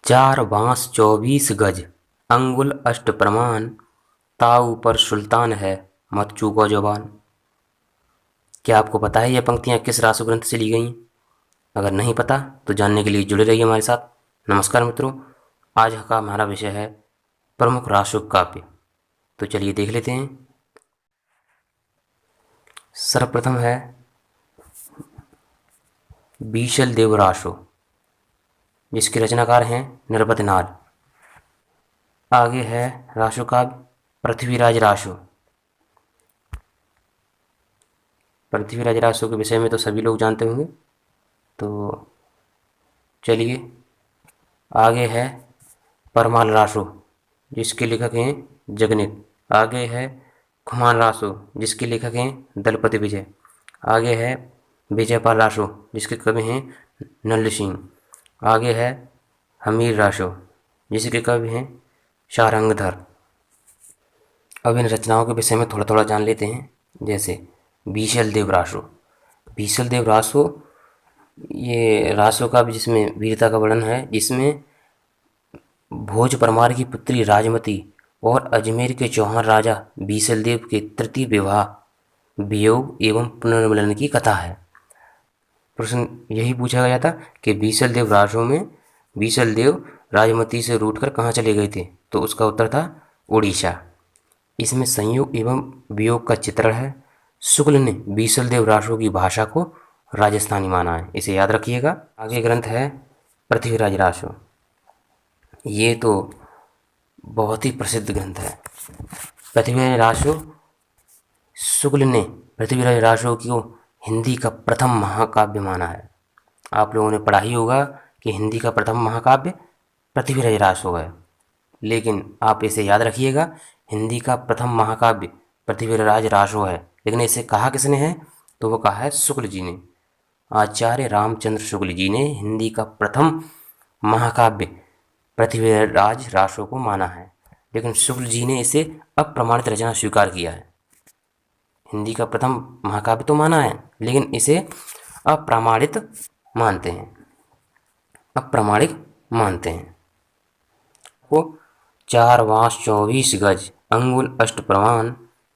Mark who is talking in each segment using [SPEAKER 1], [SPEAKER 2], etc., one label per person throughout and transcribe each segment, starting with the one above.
[SPEAKER 1] चार बांस 24 गज, अंगुल अष्ट प्रमाण, ताऊ पर सुल्तान है, मत चूको जवान। क्या आपको पता है ये पंक्तियाँ किस रासो ग्रंथ से ली गई? अगर नहीं पता तो जानने के लिए जुड़े रहिए हमारे साथ। नमस्कार मित्रों, आज का हमारा विषय है प्रमुख रासो काव्य। तो चलिए देख लेते हैं। सर्वप्रथम है बीशल देव रासो, जिसके रचनाकार हैं नृपतनाथ। आगे है रासो काव्य पृथ्वीराज रासो। पृथ्वीराज रासो के विषय में तो सभी लोग जानते होंगे। तो चलिए आगे है परमाल रासो, जिसके लेखक हैं जगनिक। आगे है खुमान रासो, जिसके लेखक हैं दलपति विजय। आगे है विजयपाल रासो, जिसके कवि हैं नल्ल सिंह। आगे है हमीर रासो, जिसके कवि हैं शारंगधर। अब इन रचनाओं के विषय में थोड़ा थोड़ा जान लेते हैं। जैसे बीशल देव रासो। बीशल देव रासो ये रासो का भी जिसमें वीरता का वर्णन है, जिसमें भोज परमार की पुत्री राजमती और अजमेर के चौहान राजा बीसल देव के तृतीय विवाह, वियोग एवं पुनर्मिलन की कथा है। प्रश्न यही पूछा गया था कि बीसल देव रासो में बीसल देव राजमती से रूठकर कहाँ चले गए थे, तो उसका उत्तर था उड़ीसा। इसमें संयोग एवं वियोग का चित्रण है। शुक्ल ने बीसल देव रासो की भाषा को राजस्थानी माना है, इसे याद रखिएगा। आगे ग्रंथ है पृथ्वीराज रासो। ये तो बहुत ही प्रसिद्ध ग्रंथ है। पृथ्वीराज रासो, शुक्ल ने पृथ्वीराज रासो को हिंदी का प्रथम महाकाव्य माना है। आप लोगों ने पढ़ा ही होगा कि हिंदी का प्रथम महाकाव्य पृथ्वीराज रासो है, लेकिन आप इसे याद रखिएगा, हिंदी का प्रथम महाकाव्य पृथ्वीराज रासो है। लेकिन इसे कहा किसने है? तो वो कहा है शुक्ल जी ने। आचार्य रामचंद्र शुक्ल जी ने हिंदी का प्रथम महाकाव्य पृथ्वीराज रासो को माना है, लेकिन शुक्ल जी ने इसे अप्रमाणित रचना स्वीकार किया है। हिंदी का प्रथम महाकाव्य तो माना है, लेकिन इसे अप्रमाणित मानते हैं, अप्रामाणिक मानते हैं। वो चार बांस 24 गज, अंगुल अष्ट प्रमाण,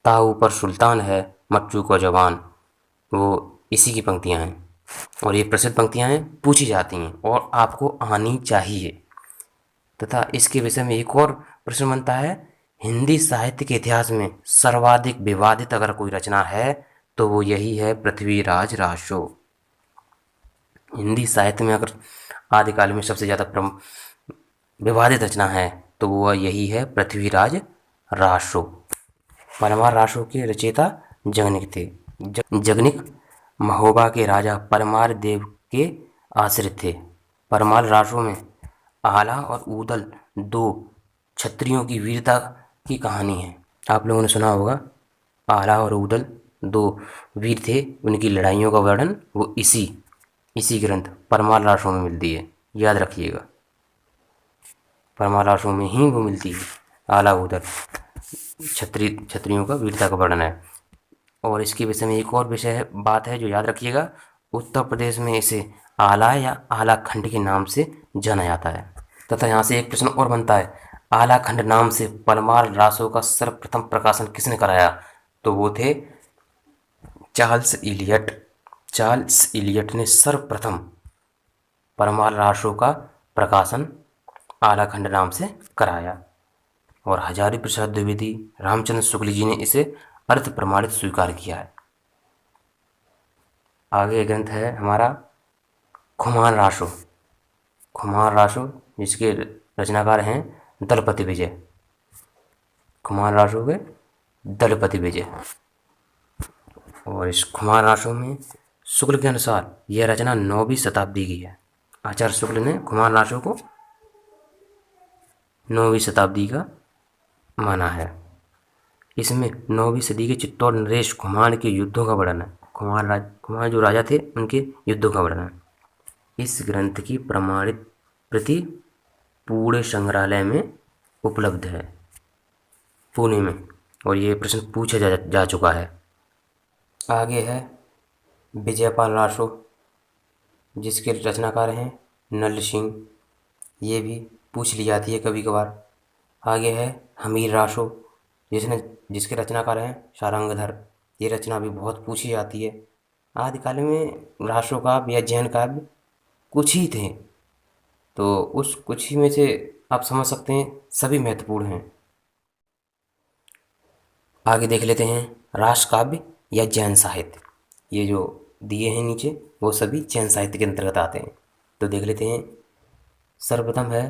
[SPEAKER 1] ताऊ पर सुल्तान है, मच्चू को जवान। वो इसी की पंक्तियां हैं और ये प्रसिद्ध पंक्तियां हैं, पूछी जाती हैं और आपको आनी चाहिए। तथा इसके विषय में एक और प्रश्न बनता है, हिंदी साहित्य के इतिहास में सर्वाधिक विवादित अगर कोई रचना है तो वो यही है पृथ्वीराज रासो। हिंदी साहित्य में अगर आदिकाल में सबसे ज़्यादा विवादित रचना है तो वो यही है पृथ्वीराज रासो। परमार रासो के रचयिता जगनिक थे। जगनिक महोबा के राजा परमार देव के आश्रित थे। परमार रासो में आला और ऊदल दो क्षत्रियों की वीरता की कहानी है। आप लोगों ने सुना होगा, आला और ऊदल दो वीर थे, उनकी लड़ाइयों का वर्णन वो इसी ग्रंथ परमार रासो में मिलती है, याद रखिएगा। परमार रासो में ही वो मिलती है। आला ऊदल क्षत्रियों का वीरता का वर्णन है। और इसके विषय में एक और बात है जो याद रखिएगा, उत्तर प्रदेश में इसे आला या आलाखंड के नाम से जाना जाता है। तथा यहाँ से एक प्रश्न और बनता है, आलाखंड नाम से परमार रासो का सर्वप्रथम प्रकाशन किसने कराया? तो वो थे चार्ल्स इलियट। चार्ल्स इलियट ने सर्वप्रथम परमार रासो का प्रकाशन आलाखंड नाम से कराया और हजारी प्रसाद द्विवेदी, रामचंद्र शुक्ल जी ने इसे अर्थ प्रमाणित स्वीकार किया है। आगे ग्रंथ है हमारा खुमान रासो। खुमान रासो, जिसके रचनाकार हैं दलपति विजय। खुमान रासो के दलपति विजय। और इस खुमान रासो में शुक्ल के अनुसार यह रचना 9वीं शताब्दी की है। आचार्य शुक्ल ने खुमान रासो को 9वीं शताब्दी का माना है। इसमें 9वीं सदी के चित्तौड़ नरेश खुमान के युद्धों का वर्णन है। खुमान जो राजा थे उनके युद्धों का वर्णन है। इस ग्रंथ की प्रमाणित प्रति पुणे संग्रहालय में उपलब्ध है, पुणे में, और ये प्रश्न पूछा जा चुका है। आगे है विजयपाल रासो, जिसके रचनाकार हैं नल्ल सिंह। ये भी पूछ ली जाती है कभी कभार। आगे है हमीर राशो, जिसके रचनाकार हैं शारंगधर। ये रचना भी बहुत पूछी जाती है। आदिकाल में राशो काव्य या जैन काव्य कुछ ही थे, तो उस कुछ ही में से आप समझ सकते हैं सभी महत्वपूर्ण हैं। आगे देख लेते हैं रास काव्य या जैन साहित्य। ये जो दिए हैं नीचे वो सभी जैन साहित्य के अंतर्गत आते हैं। तो देख लेते हैं। सर्वप्रथम है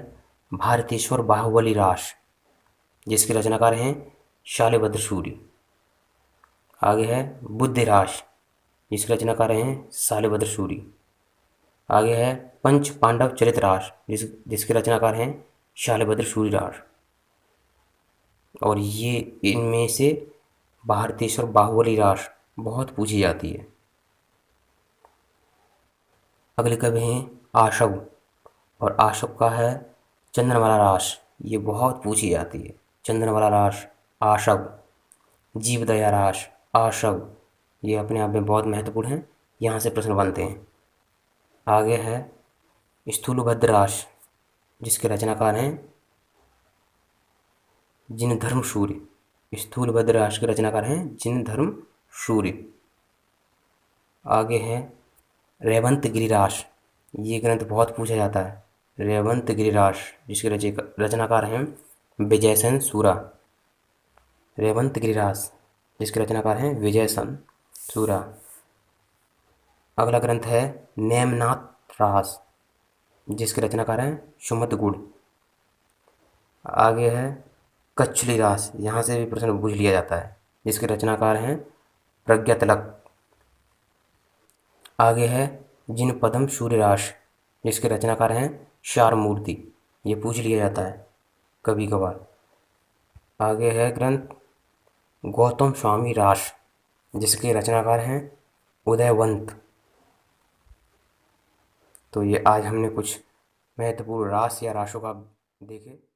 [SPEAKER 1] भारतेश्वर बाहुबली रास, जिसके रचनाकार हैं शालिभद्र सूरि। आगे है बुद्ध रास, जिसके रचनाकार हैं शालिभद्र सूरि। आगे है पंच पांडव चरित रास, जिसके रचनाकार हैं शालिभद्र सूरि रास। और ये इनमें से भारतेश्वर बाहुबली रास बहुत पूछी जाती है। अगले कवि हैं आशव, और आशव का है चंद्रमाला रास। ये बहुत पूछी जाती है। चंद्रमाला रास, आशव, जीवदया रास, आशव, ये अपने आप में बहुत महत्वपूर्ण हैं, यहाँ से प्रश्न बनते हैं। आगे है स्थूलभद्र रास, जिसके रचनाकार हैं जिनधर्म सूर्य। स्थूलभद्र रास के रचनाकार हैं जिनधर्म सूर्य। आगे है रेवंत गिरिरास। ये ग्रंथ बहुत पूछा जाता है। रेवंत गिरिरास, जिसके रचनाकार हैं विजयसेन सूरा। रेवंत गिरिरास, जिसके रचनाकार हैं विजयसेन सूरा। अगला ग्रंथ है नेमनाथ रास, जिसके रचनाकार हैं सुमत गुड़। आगे है कच्छली रास, यहाँ से भी प्रश्न पूछ लिया जाता है, जिसके रचनाकार हैं प्रज्ञा तिलक। आगे है जिन पदम सूर्य रास, जिसके रचनाकार हैं शार मूर्ति। ये पूछ लिया जाता है कभी कभार। आगे है ग्रंथ गौतम स्वामी रास, जिसके रचनाकार हैं उदयवंत। तो ये आज हमने कुछ महत्वपूर्ण रास या रासों का देखे।